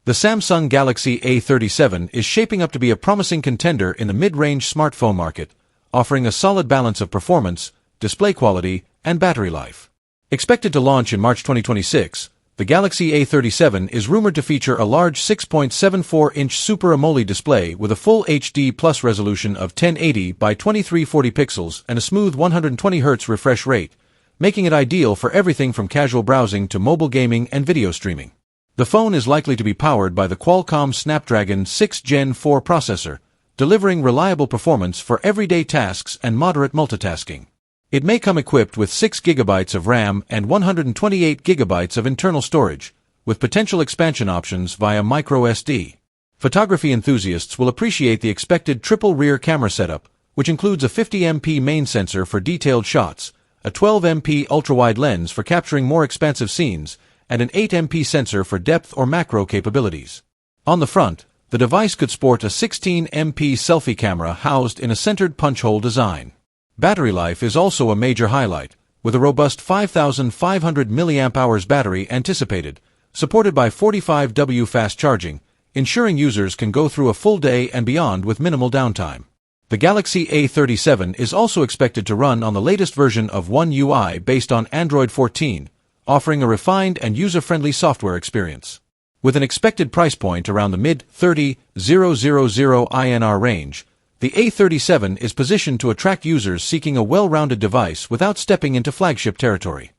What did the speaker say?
The Samsung Galaxy A37 is shaping up to be a promising contender in the mid-range smartphone market, offering a solid balance of performance, display quality, and battery life. Expected to launch in March 2026, the Galaxy A37 is rumored to feature a large 6.74-inch Super AMOLED display with a full HD Plus resolution of 1080 by 2340 pixels and a smooth 120Hz refresh rate, making it ideal for everything from casual browsing to mobile gaming and video streaming. The phone is likely to be powered by the Qualcomm Snapdragon 6 Gen 4 processor, delivering reliable performance for everyday tasks and moderate multitasking. It may come equipped with 6 GB of RAM and 128 GB of internal storage, with potential expansion options via microSD. Photography enthusiasts will appreciate the expected triple rear camera setup, which includes a 50MP main sensor for detailed shots, a 12MP ultrawide lens for capturing more expansive scenes, and an 8MP sensor for depth or macro capabilities. On the front, the device could sport a 16MP selfie camera housed in a centered punch-hole design. Battery life is also a major highlight, with a robust 5,500 mAh battery anticipated, supported by 45W fast charging, ensuring users can go through a full day and beyond with minimal downtime. The Galaxy A37 is also expected to run on the latest version of One UI based on Android 14, offering a refined and user-friendly software experience. With an expected price point around the mid-30,000 INR range, the A37 is positioned to attract users seeking a well-rounded device without stepping into flagship territory.